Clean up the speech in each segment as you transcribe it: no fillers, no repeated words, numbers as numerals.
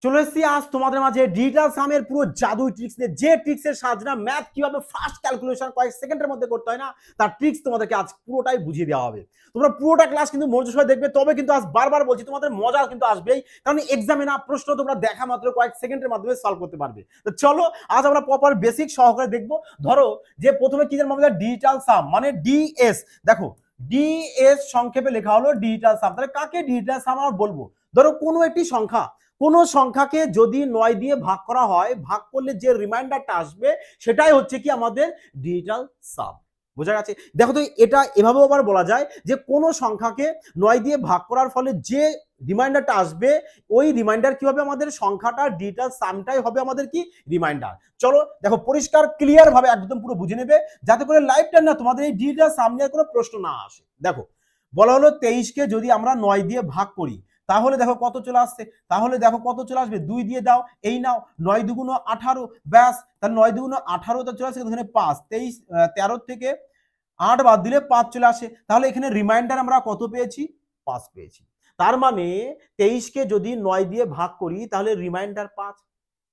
চলে এসেছি আজ তোমাদের মাঝে ডিজিটাল সামের পুরো জাদুই ট্রিক্স নিয়ে, যে ট্রিক্সের সাহায্যে না ম্যাথ কিভাবে ফাস্ট ক্যালকুলেশন কয়েক সেকেন্ডের মধ্যে করতে হয় না, তার ট্রিক্স তোমাদেরকে আজ পুরোটাই বুঝিয়ে দেওয়া হবে। তোমরা পুরোটা ক্লাস কিন্তু মনোযোগ সহকারে দেখবে, তবে কিন্তু আজ বারবার বলছি তোমাদের মজা কিন্তু আসবেই, কারণ এক্সামে না প্রশ্ন তোমরা দেখা মাত্র কয়েক সেকেন্ডের মাধ্যমে সলভ করতে পারবে। তো চলো আজ আমরা প্রপার বেসিক সহকারে দেখবো। ধরো যে প্রথমে কি জানবো আমাদের ডিজিটাল সাম মানে ডিএস। দেখো ডিএস সংক্ষেপে লেখা হলো ডিজিটাল সাম। তাহলে কাকে ডিজিটাল সাম আমরা বলবো? ধরো কোনো একটি সংখ্যা, কোন সংখ্যাকে যদি 9 দিয়ে ভাগ করা হয়, ভাগ করলে যে রিমাইন্ডারটা আসবে সেটাই হচ্ছে কি আমাদের ডিজিটাল সাম। বোঝা গেছে? দেখো তো এটা এভাবেও আবার বলা যায় যে কোন সংখ্যাকে 9 দিয়ে ভাগ করার ফলে যে রিমাইন্ডারটা আসবে, ওই রিমাইন্ডার কি হবে আমাদের সংখ্যাটা ডিজিটাল সামটাই হবে আমাদের কি রিমাইন্ডার। চলো দেখো পরিষ্কার ক্লিয়ার ভাবে একদম পুরো বুঝে নেবে, যাতে করে লাইফ টাইম না তোমাদের এই ডিজিটাল সাম নিয়ে কোনো প্রশ্ন না আসে। দেখো বলা হলো 23কে যদি আমরা 9 দিয়ে ভাগ করি, তাহলে দেখো কত চলে আসছে। তাহলে দেখো কত চলে আসবে, 2 দিয়ে দাও, এই নাও 9 দুগুণ 18, ব্যাস। তাহলে 9 দুগুণ 18 তো চলে আসে এখানে 5, 23 13 থেকে 8 বাদ দিলে 5 চলে আসে। তাহলে এখানে রিমাইন্ডার আমরা কত পেয়েছি? 5 পেয়েছি। তার মানে 23কে যদি 9 দিয়ে ভাগ করি তাহলে রিমাইন্ডার 5,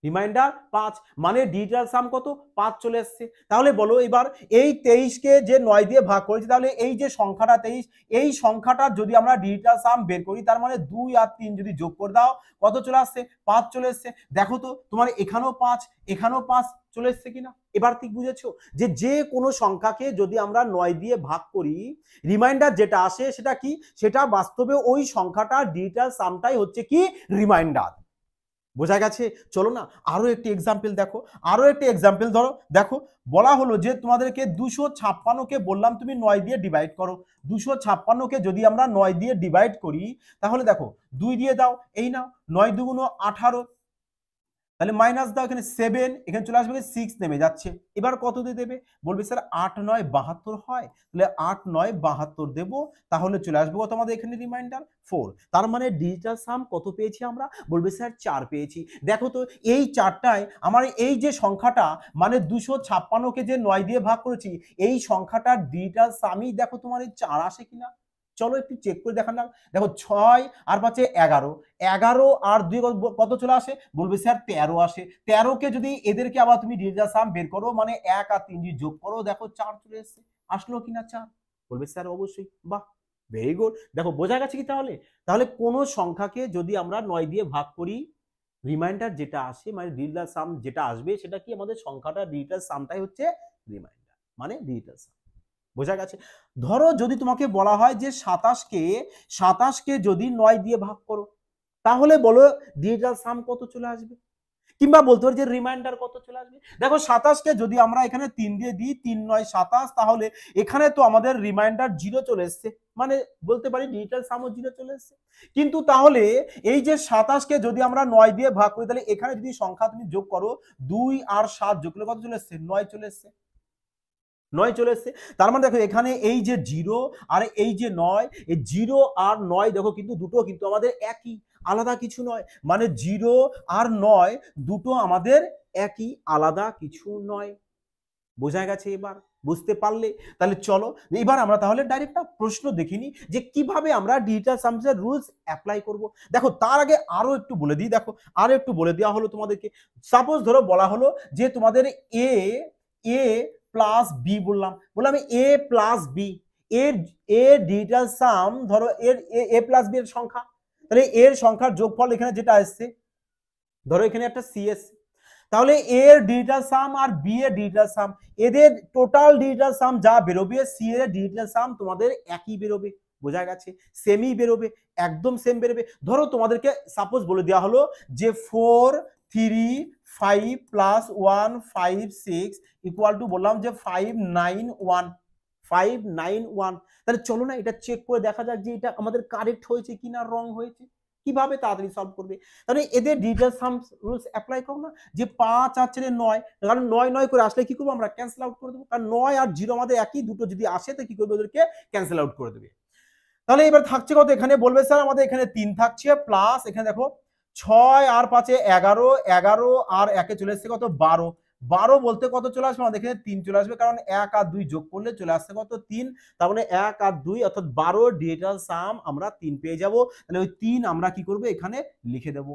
রিমাইন্ডার 5 মানে ডিজিটাল সাম কত? 5 চলে আসছে। তাহলে বলো এবার এই 23কে যে 9 দিয়ে ভাগ করেছি, তাহলে এই যে সংখ্যাটা 23, এই সংখ্যাটা যদি আমরা ডিজিটাল সাম বের করি, তার মানে 2 আর 3 যদি যোগ করে দাও কত চলে আসছে? 5 চলে আসছে। দেখো তো তোমার এখানেও 5, এখানেও 5 চলে আসছে কিনা। এবার ঠিক বুঝেছো যে যে কোনো সংখ্যাকে যদি আমরা 9 দিয়ে ভাগ করি, রিমাইন্ডার যেটা আসে সেটা কি? সেটা বাস্তবে ওই সংখ্যাটা ডিজিটাল সামটাই হচ্ছে কি রিমাইন্ডার। বোঝা গেছে? চলো না আরো একটি এক্সাম্পল দেখো, আরো একটি এক্সাম্পল ধরো। দেখো বলা হলো যে তোমাদেরকে 256কে বললাম তুমি 9 দিয়ে ডিভাইড করো। 256কে যদি আমরা 9 দিয়ে ডিভাইড করি, তাহলে দেখো 2 দিয়ে দাও, এই নাও 9 দুগুণ 18, তাহলে মাইনাস দাও, এখানে 7, এখানে চলে আসবে 6 নেমে যাচ্ছে। এবার কত দিয়ে দেবে? বলবে স্যার 8 9 72 হয়, তাহলে 8 9 72 দেবো। তাহলে চলে আসবে কত আমাদের এখানে রিমাইন্ডার? 4। তার মানে ডিজিটাল সাম কত পেয়েছি আমরা? বলবে স্যার 4 পেয়েছি। দেখো তো এই 4টায় আমার এই যে সংখ্যাটা মানে 256কে যে 9 দিয়ে ভাগ করেছি, এই সংখ্যাটার ডিজিটাল সামই দেখো তোমার এই 4 আসে কিনা। চলো একটু চেক করে দেখালাম। দেখো 6 আর 5 11, 11 আর 2 কত চলে আসে? বলবে স্যার 13 আসে। 13কে যদি এদেরকে আবার তুমি ডিজিটাল সাম বের করো, মানে 1 আর 3 যদি যোগ করো, দেখো 4 চলে এসেছে। আসলো কিনা 4? বলবে স্যার অবশ্যই। বাহ, ভেরি গুড। দেখো বোঝা গেছে কি তাহলে? তাহলে কোন সংখ্যাকে যদি আমরা 9 দিয়ে ভাগ করি, রিমাইন্ডার যেটা আসে মানে ডিজিটাল সাম যেটা আসবে সেটা কি আমাদের সংখ্যাটা ডিজিটাল সামটাই হচ্ছে রিমাইন্ডার, মানে ডিজিটাল সাম। বোঝা গেছে? ধরো যদি তোমাকে বলা হয় যে 27কে যদি 9 দিয়ে ভাগ করো, তাহলে বলো ডিজিটাল সাম কত চলে আসবে? কিংবা বলতে পারি যে রিমাইন্ডার কত চলে আসবে? দেখো 27কে যদি আমরা এখানে 3 দিয়ে দিই, 3 9 27, তাহলে এখানে তো আমাদের রিমাইন্ডার 0 চলে এসছে, মানে বলতে পারি ডিজিটাল সামও 0 চলে এসছে। কিন্তু তাহলে এই যে 27কে যদি আমরা 9 দিয়ে ভাগ করি, তাহলে এখানে যদি সংখ্যা তুমি যোগ করো, 2 আর 7 যোগ করলে কত চলে এসছে? 9 চলে এসছে। 9 চলে এসছে। তার মানে দেখো এখানে এই যে 0 আর এই যে 9, এই 0 আর 9 দেখো কিন্তু দুটো কিন্তু আমাদের একই, আলাদা কিছু নয়। মানে 0 আর 9 দুটো আমাদের একই, আলাদা কিছু নয়। বোঝা গেছে? এবার বুঝতে পারলে? তাহলে চলো এবার আমরা তাহলে ডাইরেক্ট একটা প্রশ্ন দেখিনি যে কিভাবে আমরা ডিজিটাল সামসের রুলস অ্যাপ্লাই করব। দেখো তার আগে আরো একটু বলে দিই। দেখো আরো একটু বলে দেওয়া হলো তোমাদেরকে। সাপোজ ধরো বলা হলো যে তোমাদের এ এ প্লাস বি বললাম এ প্লাস বি, এর ডিজিটাল সাম ধরো এর এ প্লাস বি এর সংখ্যা, তাহলে এর সংখ্যার যোগফল এখানে যেটা আসছে, ধরো এখানে একটা সি এসছে, তাহলে এর ডিজিটাল সাম আর বি এর ডিজিটাল সাম, এদের টোটাল ডিজিটাল সাম যা বেরোবে, সি এর ডিজিটাল সাম তোমাদের একই বেরোবে। বোঝা গেছে? সেমই বেরোবে, একদম সেম বেরোবে। ধরো তোমাদেরকে সাপোজ বলে দেওয়া হলো যে 4 3 5 প্লাস 1 5 6 ইকুয়াল টু বললাম যে 591। তাহলে চলো না এটা চেক করে দেখা যাক যে এটা আমাদের কারেক্ট হয়েছে কিনা রং হয়েছে। কিভাবে তাড়াতাড়ি সলভ করবে? তাহলে এদের ডিজিটাল সাম রুলস অ্যাপ্লাই করো না, যে 5 আর 4 9, কারণ 9 9 করে আসলে কি করবো আমরা? ক্যান্সেল আউট করে দেবো, কারণ 9 আর 0 আমাদের একই, দুটো যদি আসে তো কি করবে? ওদেরকে ক্যান্সেল আউট করে দেবে। তাহলে এবার থাকছে কত? এখানে বলবে স্যার আমাদের এখানে 3 থাকছে, প্লাস এখানে দেখো 6 আর 5 11, 11 আর 1 চলে আসছে কত? 12। 12 বলতে কত চলে আসবে আমাদের? এখানে 3 চলে আসবে, কারণ 1 আর 2 যোগ করলে চলে আসছে কত? 3। তার মানে 1 আর 2 অর্থাৎ 12 ডিজিটাল সাম আমরা 3 পেয়ে যাব। তাহলে ওই 3 আমরা কি করব? এখানে লিখে দেব।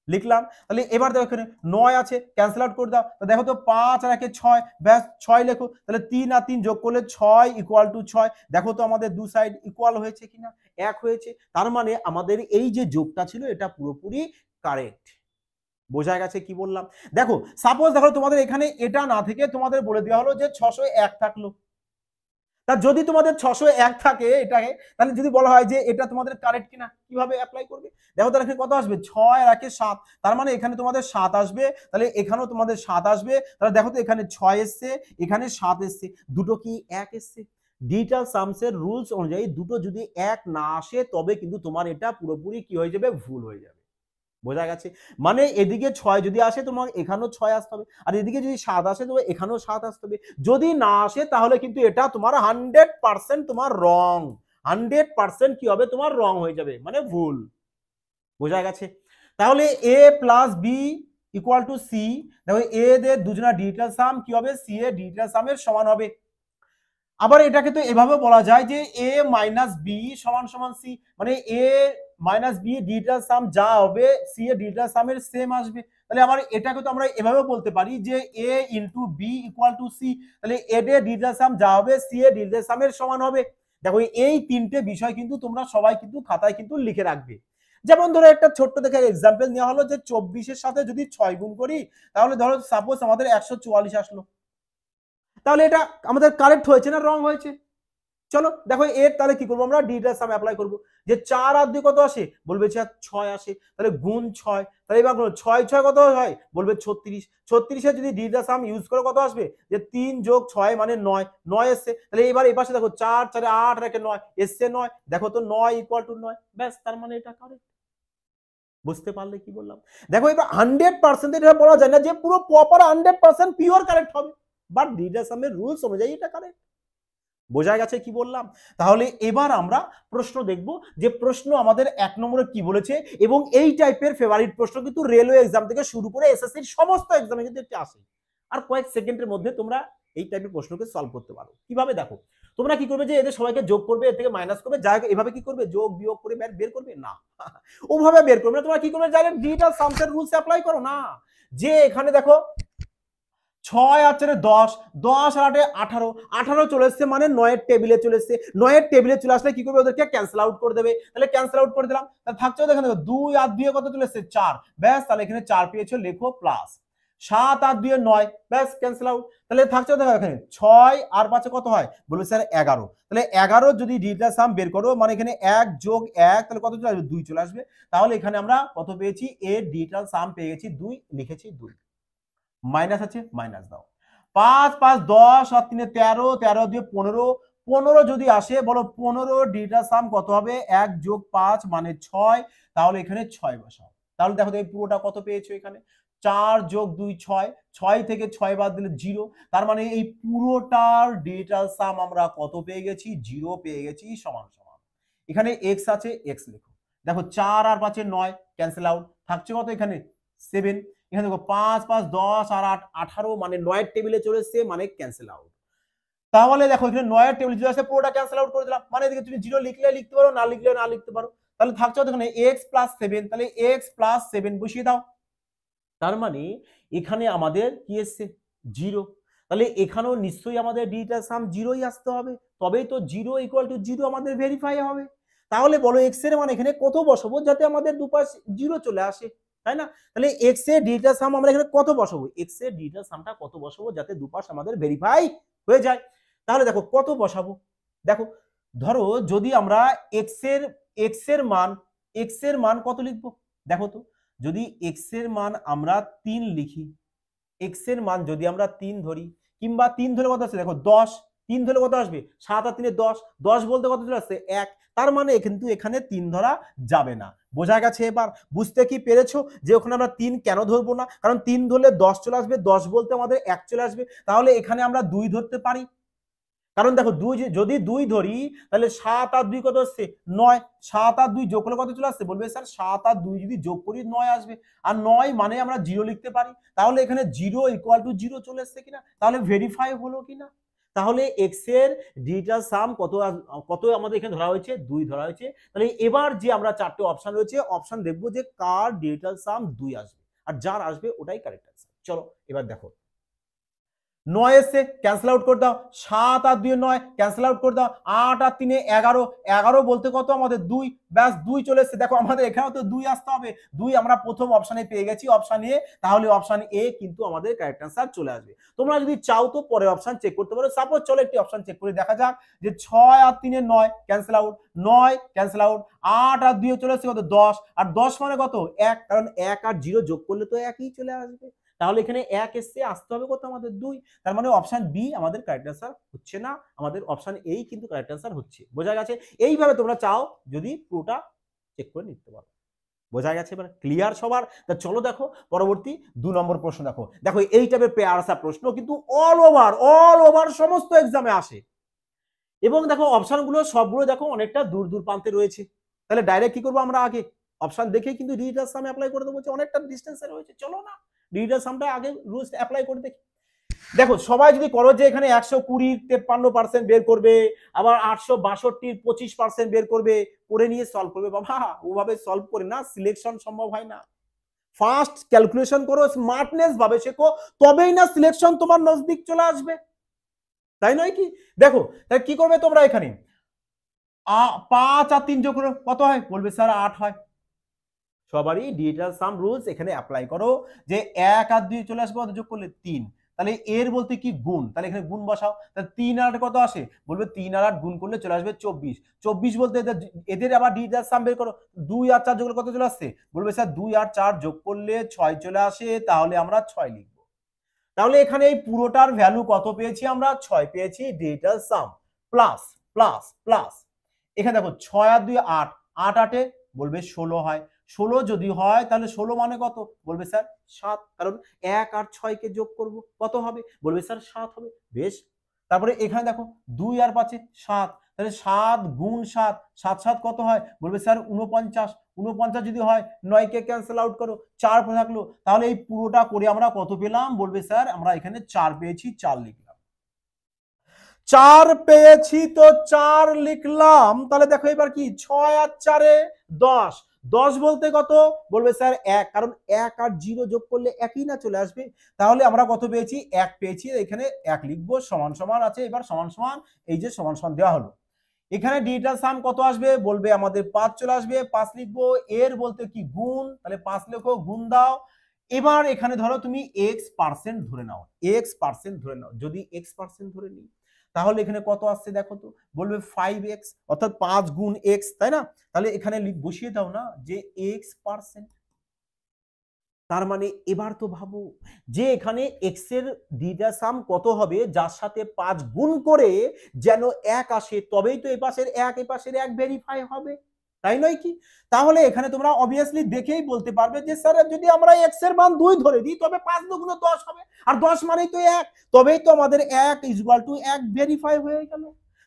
লিখলাম। তাহলে এবার দেখো এখানে 9 আছে, ক্যান্সেল আউট করে দাও। তো দেখো তো 5 আর 1 6, ব্যাস 6 লেখো। তাহলে 3 আর 3 যোগ করলে 6 ইকুয়াল টু 6। দেখো তো আমাদের দু সাইড ইকুয়াল হয়েছে কিনা, এক হয়েছে। তার মানে আমাদের এই যে যোগটা ছিল এটা পুরোপুরি কারেক্ট। বোঝা গেছে কি বললাম? দেখো সাপোজ দেখো তোমাদের এখানে এটা না থেকে তোমাদের বলে দেওয়া হলো যে 601 থাকলো। তা যদি তোমাদের 601 থাকে এটাকে, তাহলে যদি বলা হয় যে এটা তোমাদের কারেক্ট কিনা, কিভাবে অ্যাপ্লাই করবে? দেখো তাহলে এখানে কত আসবে, 6 আর 1 7, তার মানে এখানে তোমাদের 7 আসবে, তাহলে এখানেও তোমাদের 7 আসবে। তাহলে দেখো তো এখানে 6 এসছে, এখানে 7 এসছে, দুটো কি এক এসছে? ডিজিটাল সামসের রুলস অনুযায়ী দুটো যদি এক না আসে তবে কিন্তু তোমার এটা পুরোপুরি কি হয়ে যাবে, ভুল হয়ে যাবে। বোঝা গেছে? মানে এদিকে 6 যদি আসে তোমার এখানেও 6 আসতে হবে, আর এদিকে যদি 7 আসে তবে এখানেও 7 আসতে হবে। যদি না আসে তাহলে কিন্তু এটা তোমার 100% তোমার রং, 100% কি হবে, তোমার রং হয়ে যাবে, মানে ভুল। বোঝা গেছে? তাহলে A plus B equal to C. দেখো এ দের দুজনা ডিজিটাল সাম কি হবে, সি এর ডিজিটাল সামের সমান হবে। আবার এটাকে তো এভাবে বলা যায় যে এ মাইনাস বি সমান সমান সি, মানে এ মাইনাস বি ডিজিটাল সাম যা হবে সি এর ডিজিটাল সামের সেম আসবে। তাহলে আবার এটাকে তো আমরা এভাবে বলতে পারি যে A into B equal to C, তাহলে এ এর ডিজিটাল সাম যা হবে সি এর ডিজিটাল সামের সমান হবে। দেখো এই তিনটে বিষয় কিন্তু তোমরা সবাই কিন্তু খাতায় কিন্তু লিখে রাখবে। যেমন ধরো একটা ছোট্ট দেখে এক্সাম্পল নেওয়া হলো যে 24-এর সাথে যদি 6 গুণ করি তাহলে ধরো সাপোজ আমাদের 144 আসলো। তাহলে এটা আমাদের কারেক্ট হয়েছে না রং হয়েছে? চলো দেখো এর তাহলে কি করবো, আমরা ডিজিটাল সাম অ্যাপ্লাই করবো। যে 4 আর 2 কত আসে, বলবে 6 আসে, তাহলে গুণ 6, তাহলে এবার 6 6 কত হয়, বলবে 36। 36 এর যদি ডিজিটাল সাম ইউজ করে কত আসবে, যে 3 যোগ 6 মানে 9, 9 এসছে। তাহলে এবার এই পাশে দেখো 4 4 8 রেখে 9 এসছে 9, দেখো তো 9 ইকুয়াল টু 9, ব্যাস তার মানে এটা কারেক্ট। বুঝতে পারলে কি বললাম? দেখো এবার 100% এটা বলা যায় না যে পুরো প্রপার 100% পিওর কারেক্ট হবে, বাট ডিজিটাল সামের রুলস অনুযায়ী এটা কারেক্ট। বোঝা গেছে কি বললাম? তাহলে এবার আমরা প্রশ্ন দেখব, যে প্রশ্ন আমাদের 1 নম্বরে কি বলেছে, এবং এই টাইপের ফেভারিট প্রশ্ন কিন্তু রেলওয়ে এক্সাম থেকে শুরু করে এসএসসির সমস্ত এক্সামে কিন্তু এটা আসে। আর কয়েক সেকেন্ডের মধ্যে তোমরা এই টাইপের প্রশ্নকে সলভ করতে পারো। কিভাবে দেখো, তোমরা কি করবে, যে এদের সবাইকে যোগ করবে, এর থেকে মাইনাস করবে, যা এভাবে কি করবে, যোগ বিয়োগ করে বের করবে না। ওভাবে বের করবে না, তোমরা কি করবে, ডাইরেক্ট ডিজিটাল সামসের রুলস অ্যাপ্লাই করো না। যে এখানে দেখো 6 আর 4 10, 10 আর 8 18, 18 চলে এসছে, মানে 9 এর টেবিলে চলে এসছে। 9 এর টেবিলে চলে আসলে কি করবে, ওদেরকে ক্যান্সেল আউট করে দেবে। তাহলে ক্যান্সেল আউট করে দিলাম, তাহলে থাকছে দেখেন দেখো 2 আর 2 কত চলে এসছে, 4, ব্যাস তাহলে এখানে 4 পেয়েছো, লেখো প্লাস 7 আর 2 9, ব্যাস ক্যান্সেল আউট। তাহলে থাকছে দেখো এখানে 6 আর 5 কত হয়, বলবে স্যার 11। তাহলে 11 যদি ডিজিটাল সাম বের করো, মানে এখানে 1 যোগ 1 তাহলে কত চলে আসবে, 2 চলে আসবে। তাহলে এখানে আমরা কত পেয়েছি, এর ডিজিটাল সাম পেয়ে গেছি 2, লিখেছি 2। মাইনাস আছে, মাইনাস দাও। 5 5 10 আর 3 13, 13 দিয়ে 15, 15 যদি আসে বলো 15 ডিজিটাল সাম কত হবে, 1 যোগ 5 মানে 6, তাহলে এখানে 6 বসাও। তাহলে দেখো এই পুরোটা কত পেয়েছো, এখানে 4 যোগ 2 6, 6 থেকে 6 বাদ দিলে 0, তার মানে এই পুরোটার ডিজিটাল সাম আমরা কত পেয়ে গেছি, 0 পেয়ে গেছি, সমান সমান। এখানে x আছে, x লিখো। দেখো 4 আর 5 9, ক্যান্সেল আউট, থাকছে কত এখানে 7। এখানে দেখো 5 5 10 আর 8 18, মানে 9 এর টেবিলে চলে এসেছে, মানে ক্যান্সেল আউট। তাহলে দেখো এখানে 9 এর টেবিলে চলে আসছে, পুরোটা ক্যান্সেল আউট করে দিলাম, মানে এদিকে তুমি 0 লিখলে লিখতে পারো, না লিখলে না লিখতে পারো। তাহলে থাকছে এখানে x + 7, তাহলে x + 7 বসিয়ে দাও। তার মানে এখানে আমাদের কি এসছে, 0। তাহলে এখানেও নিশ্চয়ই আমাদের ডিজিটাল সাম 0ই আসতে হবে, তবেই তো 0 = 0 আমাদের ভেরিফাই হবে। তাহলে বলো x এর মান এখানে কত বসাবো যাতে আমাদের দুপাশে 0 চলে আসে, তাই না? তাহলে x এর ডিজিটাল সাম আমরা এখানে কত বসাবো, x এর ডিজিটাল সামটা কত বসাবো যাতে দুপাশ আমাদের ভেরিফাই হয়ে যায়। তাহলে দেখো কত বসাবো, দেখো ধরো যদি আমরা x এর মান কত লিখবো, দেখো তো যদি x এর মান আমরা 3 লিখি, x এর মান যদি আমরা 3 ধরি, কিংবা 3 ধরে কত আসছে, দেখো 10, 3 ধরে কত আসবে, 7 আর 3 10, 10 বলতে কত চলে আসছে 1, তার মানে কিন্তু এখানে 3 ধরা যাবে না। বোঝা গেছে? এবার বুঝতে কি পেরেছো যে ওখানে আমরা 3 কেন ধরবো না, কারণ 3 ধরলে 10 চলে আসবে, 10 বলতে আমাদের 1 চলে আসবে, তাহলে এখানে আমরা 2 ধরতে পারি। কারণ দেখো 2 যদি 2 ধরি তাহলে 7 আর 2 কত আসছে 9, 7 আর 2 যোগ করলে কত চলে আসছে, বলবে স্যার 7 আর 2 যদি যোগ করি 9 আসবে, আর 9 মানে আমরা 0 লিখতে পারি। তাহলে এখানে 0 = 0 চলে আসছে কিনা, তাহলে ভেরিফাই হলো কিনা। তাহলে এক্স এর ডিজিটাল সাম কত কত আমাদের এখানে ধরা হয়েছে 2 ধরা হয়েছে। তাহলে এবার যে আমরা চারটে অপশন রয়েছে অপশন দেখবো যে কার ডিজিটাল সাম 2 আসবে, আর যার আসবে ওটাই কারেক্ট অ্যান্সার। চলো এবার দেখো 9 এসছে ক্যান্সেল আউট করে দাও, 7 আর 2 9 ক্যান্সেল আউট করে দাও, 8 আর 3 11 11 বলতে কত আমাদের 2, ব্যাস 2 চলে এসছে। দেখো আমাদের এখানেও তো 2 আসতে হবে, 2 আমরা প্রথম অপশনে পেয়ে গেছি অপশন এ, তাহলে অপশন এ কিন্তু আমাদের কারেক্ট অ্যান্সার চলে আসবে। তোমরা যদি চাও তো পরের অপশন চেক করতে পারো। সাপোজ চলো একটি অপশন চেক করে দেখা যাক যে 6 আর 3 9 ক্যান্সেল আউট, 9 ক্যান্সেল আউট, 8 আর 2 চলে এসছে কত 10, আর 10 মানে কত 1, কারণ 1 আর 0 যোগ করলে তো 1ই চলে আসবে। তাহলে এখানে 1 এসছে, আসতে হবে কত আমাদের 2, তার মানে অপশন বি আমাদের কারেক্ট অ্যান্সার হচ্ছে না, আমাদের অপশন এই কিন্তু কারেক্ট অ্যান্সার হচ্ছে। বোঝা গেছে? এইভাবে তোমরা চাও যদি পুরোটা চেক করে নিতে পারো। বোঝা গেছে? এবার ক্লিয়ার সবার? তা চলো দেখো পরবর্তী 2 নম্বর প্রশ্ন। দেখো দেখো এই টাইপের পেয়ার আসা প্রশ্ন কিন্তু অল ওভার সমস্ত এক্সামে আসে, এবং দেখো অপশনগুলো সবগুলো দেখো অনেকটা দূর দূর প্রান্তে রয়েছে। তাহলে ডাইরেক্ট কি করবো আমরা, আগে অপশন দেখে কিন্তু ডিজিটাল সাম অ্যাপ্লাই করে দেবো, অনেকটা ডিস্টেন্সে রয়েছে। চলো না ডিজিটাল সামটা আগে রুলস অ্যাপ্লাই করে দেখি। দেখো সবাই যদি করো যে এখানে 120 53% বের করবে, আবার 862 25% বের করবে, করে নিয়ে সলভ করবে, বাবা ওভাবে সলভ করে না সিলেকশন সম্ভব হয় না। ফার্স্ট ক্যালকুলেশন করো, স্মার্টনেস ভাবে শেখো, তবেই না সিলেকশন তোমার নজদিক চলে আসবে, তাই নয় কি? দেখো তাই কি করবে তোমরা, এখানে 5 আর 3 যোগ করো কত হয়, বলবে স্যার 8 হয়। সবারই ডিজিটাল সাম রুলস এখানে অ্যাপ্লাই করো, যে 1 আর 2 চলে আসবে, যোগ করলে 3, তাহলে এর বলতে কি গুণ, তাহলে এখানে গুণ বসাও, তাহলে 3 আর 8 কত আসে, বলবে 3 আর 8 গুণ করলে চলে আসবে 24, 24 বলতে এদের আবার ডিজিটাল সাম বের করো, 2 আর 4 যোগ করলে কত চলে আসছে, বলবে স্যার 2 আর 4 যোগ করলে 6 চলে আসে, তাহলে আমরা 6 লিখব। তাহলে এখানে এই পুরোটার ভ্যালু কত পেয়েছি আমরা, 6 পেয়েছি ডিজিটাল সাম, প্লাস প্লাস প্লাস, এখানে দেখো 6 আর 2 8, 8 8 বলবে 16 হয়, 16 যদি হয় তাহলে 16 মানে কত, বলবে স্যার 7, কারণ 1 আর 6 কে যোগ করব কত হবে, বলবে স্যার 7 হবে। বেশ, তারপরে এখানে দেখো 2 আর 5 7, তাহলে 7 গুণ 7, 7 7 কত হয়, বলবে স্যার 49, 49 যদি হয় 9 কে ক্যান্সেল আউট করো, 4 থাকলো, তাহলে এই পুরোটা করে আমরা কত পেলাম, বলবে স্যার আমরা এখানে 4 পেয়েছি, 4 লিখলাম। 4 পেয়েছি তো 4 লিখলাম। তাহলে দেখো এবার কি 6 আর 4 10, 10 বলতে কত, বলবে স্যার 1, কারণ 1 আর 0 যোগ করলে একই না চলে আসবে, তাহলে আমরা কত পেয়েছি 1 পেয়েছি, এখানে 1 লিখবো, সমান সমান আছে, এবার সমান সমান এই যে সমান সমান দেওয়া হলো, এখানে ডিজিটাল সাম কত আসবে, বলবে আমাদের 5 চলে আসবে, 5 লিখবো, এর বলতে কি গুণ, তাহলে 5 লেখো, গুণ দাও। এবার এখানে ধরো তুমি x% ধরে নাও, x% ধরে নাও, যদি x% ধরে নিই তাহলে এখানে কত আসছে দেখো তো, বলবে 5x, অর্থাৎ 5 গুণ x, তাই না? তাহলে এখানে বসিয়ে দাও না যে x%, তার মানে এবার তো ভাবো যে এখানে x এর ডিজিটাল সাম কত হবে, যার সাথে 5 গুণ করে যেন 1 আসে, তবেই তো এই পাশের 1 এই পাশের 1 ভেরিফাই হবে, তাই নয় কি? তাহলে এখানে তোমরা অবভিয়াসলি দেখেই বলতে পারবে যে স্যার যদি আমরা x এর মান 2 ধরে দিই তবে 5 দুগুণ 10 হবে, আর 10 মানেই তো 1, তবেই তো আমাদের 1 = 1 ভেরিফাই হয়ে গেল।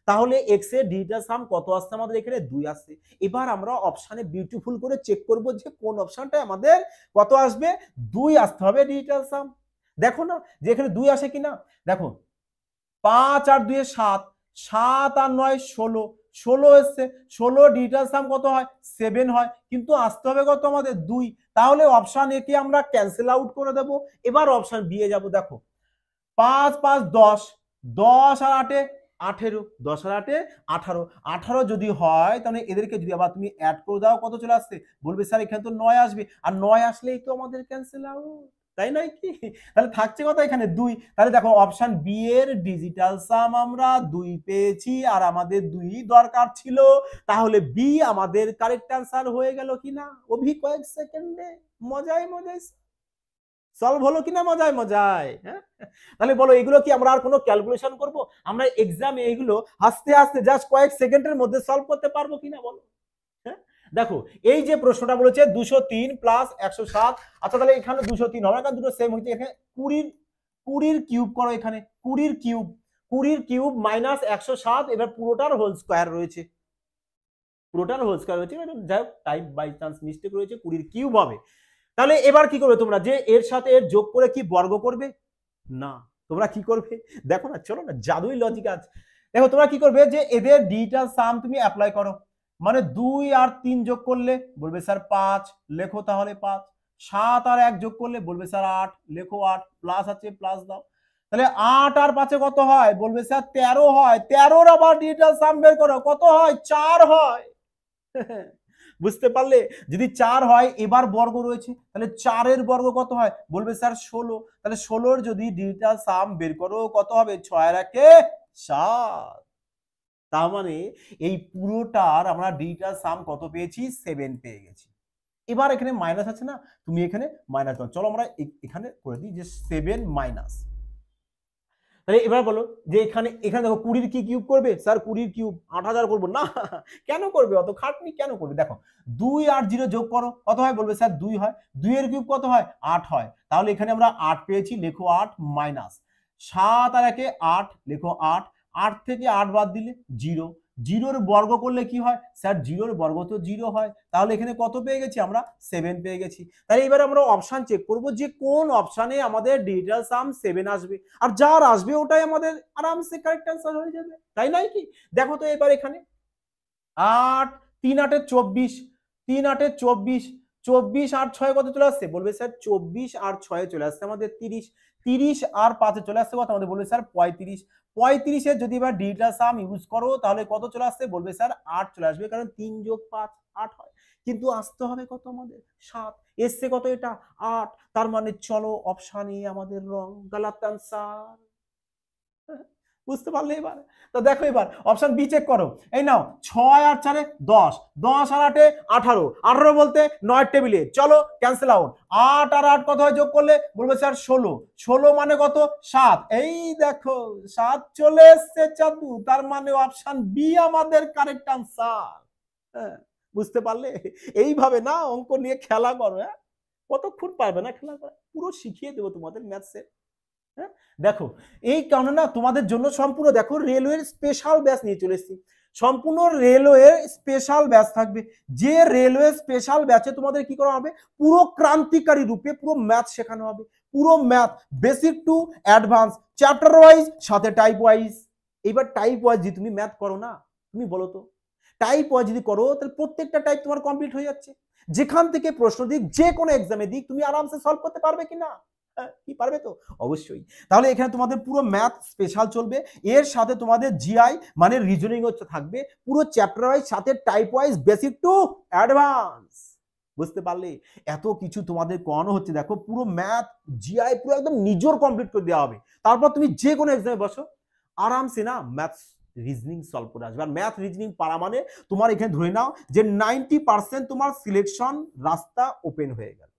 তাহলে x এর ডিজিটাল সাম কত আসছে, আমাদের এখানে 2 আসছে। এবার আমরা অপশনে বিউটিফুল করে চেক করব যে কোন অপশনটা আমাদের কত আসবে, 2 আসতে হবে ডিজিটাল সাম। দেখো না যে এখানে 2 আসে কিনা, দেখো 5 আর 2 7, 7 আর 9 16, 16 এসছে, 16 ডিজিটাল সাম কত হয় 7 হয়, কিন্তু আসতে হবে কত আমাদের 2, তাহলে অপশন এ কে আমরা ক্যান্সেল আউট করে দেব। এবার অপশন বি এ যাব, দেখো 5 5 10, 10 আর 8 18, 10 আর 8 18, 18 যদি হয় তাহলে এদেরকে যদি আবার তুমি অ্যাড করে দাও কত চলে আসছে, বলবে স্যার এখানে তো 9 আসবে, আর 9 আসলেই তো আমাদের ক্যান্সেল আউট, তাই নয় কি? তাহলে থাকছে কত এখানে 2, তাহলে দেখো অপশন বি এর ডিজিটাল সাম আমরা 2 পেয়েছি, আর আমাদের 2 দরকার ছিল, তাহলে বি আমাদের কারেক্ট অ্যান্সার হয়ে গেল কিনা অভি কয়েক সেকেন্ডে, মজাই মজাই সলভ হলো কিনা মজায় মজায়, হ্যাঁ? তাহলে বলো এগুলো কি আমরা আর কোনো ক্যালকুলেশন করব, আমরা এক্সামে এগুলো আস্তে আস্তে জাস্ট কয়েক সেকেন্ডের মধ্যে সলভ করতে পারবো কিনা বলো, হ্যাঁ? দেখো এই যে প্রশ্নটা বলেছে 203 প্লাস 107, আচ্ছা তাহলে এখানে 203 হবে না, কারণ দুটো সেম হচ্ছে, এখানে 20 কিউব করো, এখানে 20 কিউব মাইনাস 107, এবার পুরোটার হোল স্কয়ার রয়েছে, যাই হোক টাইপ বাই চান্স মিস্টেক রয়েছে, 20 কিউব হবে। তাহলে এবার কি করবে তোমরা, যে এর সাথে এর যোগ করে কি বর্গ করবে, না তোমরা কি করবে দেখো না, চলো না, জাদুই লজিক আছে। দেখো তোমরা কি করবে যে এদের ডিজিটাল সাম তুমি অ্যাপ্লাই করো, মানে 2 আর 3 যোগ করলে বলবে স্যার 5, লেখো তাহলে 5। 7 আর 1 যোগ করলে বলবে স্যার 8, লেখো 8, প্লাস আছে প্লাস দাও। তাহলে 8 আর 5 কত হয়, বলবে স্যার 13 হয়। 13 আবার ডিজিটাল সাম বের করো, কত হয়, 4 হয়। বুঝতে পারলে? যদি 4 হয়, এবার বর্গ রয়েছে, তাহলে 4 এর বর্গ কত হয়, বলবে স্যার 16। তাহলে 16 যদি ডিজিটাল সাম বের করো কত হবে, 6 আর 1 7। তার মানে এই পুরোটার আমরা ডিজিটাল সাম কত পেয়েছি, 7 পেয়ে গেছি। এবার এখানে মাইনাস আছে না, তুমি এখানে মাইনাস দাও। চলো আমরা এখানে করে দিই যে 7 মাইনাস। তাহলে এবার বলো যে এখানে এখানে দেখো 20 কি কিউব করবে, স্যার 20 কিউব 8000 করবো না। কেন করবে, অত খাটনি কেন করবে? দেখো 2 আর 0 যোগ করো, কত হয়, বলবে স্যার 2 হয়। 2 এর কিউব কত হয়, 8 হয়। তাহলে এখানে আমরা 8 পেয়েছি, লেখো 8 মাইনাস 7 আর 1 8, লেখো 8। 8 থেকে 8 বাদ দিলে 0। 0 বর্গ করলে কি হয়, স্যার 0 বর্গ তো 0 হয়। তাহলে এখানে কত পেয়ে গেছি আমরা, 7 পেয়ে গেছি। তাহলে এবার আমরা অপশন চেক করব যে কোন অপশনে আমাদের ডিজিটাল সাম 7 আসবে, আর যার আসবে ওটাই আমাদের আরামসে কারেক্ট অ্যান্সার হয়ে যাবে, তাই নয় কি? দেখো তো এবার এখানে 8 3 8 24, 3 8 24, 24 আর 6 কত চলে আসছে, বলবে স্যার 24 আর 6 চলে আসছে আমাদের 30। 30 আর 5 চলে আসছে কত, আমাদের বলবে স্যার 35। 35 এর যদি এবার ডিজিটাল সাম ইউজ করো তাহলে কত চলে আসছে, বলবে স্যার 8 চলে আসবে, কারণ 3 যোগ 5 8 হয়। কিন্তু আসতে হবে কত, আমাদের 7, এসছে কত, এটা 8। তার মানে চলো অপশন এ আমাদের রং, গলত আনসার। বুঝতে পারলে এবার? তো দেখো এবার অপশন বি চেক করো। এই নাও 6 আর 4 10, 10 আর 8 18, 18 বলতে 9 টেবিলে, চলো ক্যান্সেল আউট। 8 আর 8 কত হয় যোগ করলে, বলবে স্যার 16, 16 মানে কত, 7। এই দেখো 7 চলে এসছে চাদু, তার মানে অপশন বি আমাদের কারেক্ট আনসার। হ্যাঁ, বুঝতে পারলে? এইভাবে না অঙ্ক নিয়ে খেলা করো। হ্যাঁ, কতক্ষণ পারবে না খেলা করা, পুরো শিখিয়ে দেবো তোমাদের ম্যাথসে। হ্যাঁ, দেখো এই কারণে না তোমাদের জন্য সম্পূর্ণ দেখো রেলওয়ের স্পেশাল ব্যাচ নিয়ে চলে এসেছি। সম্পূর্ণ রেলওয়ের স্পেশাল ব্যাচ থাকবে, যে রেলওয়ে স্পেশাল ব্যাচে তোমাদের কি করা হবে, পুরো ক্রান্তিকারী রূপে পুরো ম্যাথ শেখানো হবে। পুরো math basic to advance, chapter wise, সাথে টাইপ ওয়াইজ। এইবার টাইপ ওয়াইজ যদি তুমি ম্যাথ করো না, তুমি বলো তো, টাইপ ওয়াইজ যদি করো তাহলে প্রত্যেকটা টাইপ তোমার কমপ্লিট হয়ে যাচ্ছে। যেখান থেকে প্রশ্ন দিক, যে কোনো এক্সামে দিক, তুমি আরামসে সলভ করতে পারবে কিনা, কি পারবে তো, অবশ্যই। তাহলে এখানে তোমাদের পুরো ম্যাথ স্পেশাল চলবে, এর সাথে তোমাদের জিআই মানে রিজনিং হচ্ছে থাকবে, পুরো চ্যাপ্টার ওয়াইজ, সাথে type wise, basic to advance. বুঝতে পারলে? এত কিছু তোমাদের করানো হচ্ছে, দেখো পুরো ম্যাথ জিআই পুরো একদম নিজের কমপ্লিট করে দেওয়া হবে। তারপর তুমি যে কোনো এক্সামে বসো, আরামসে না ম্যাথ রিজনিং সলভ করে আসবে। আর ম্যাথ রিজনিং পারা মানে তোমার এখানে ধরে নাও যে 90% তোমার সিলেকশন রাস্তা ওপেন হয়ে গেল।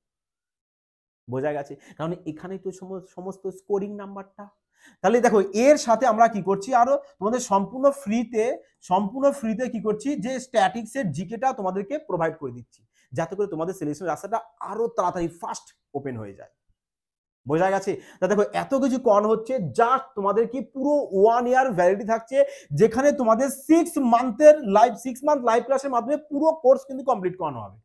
বোঝা গেছে? কারণ এখানেই তো সমস্ত স্কোরিং নাম্বারটা। তাহলে দেখো এর সাথে আমরা কি করছি, আরো তোমাদের সম্পূর্ণ ফ্রিতে কি করছি, যে স্ট্যাটিক্সের জিকেটা তোমাদেরকে প্রোভাইড করে দিচ্ছি, যাতে করে তোমাদের সিলেকশন রাস্তাটা আরো তাড়াতাড়ি ফাস্ট ওপেন হয়ে যায়। বোঝা গেছে? তা দেখো এত কিছু করানো হচ্ছে, জাস্ট তোমাদের কি পুরো 1 ইয়ার ভ্যালিডিটি থাকছে, যেখানে তোমাদের 6 মান্থ লাইভ ক্লাসের মাধ্যমে পুরো কোর্স কিন্তু কমপ্লিট করানো হবে।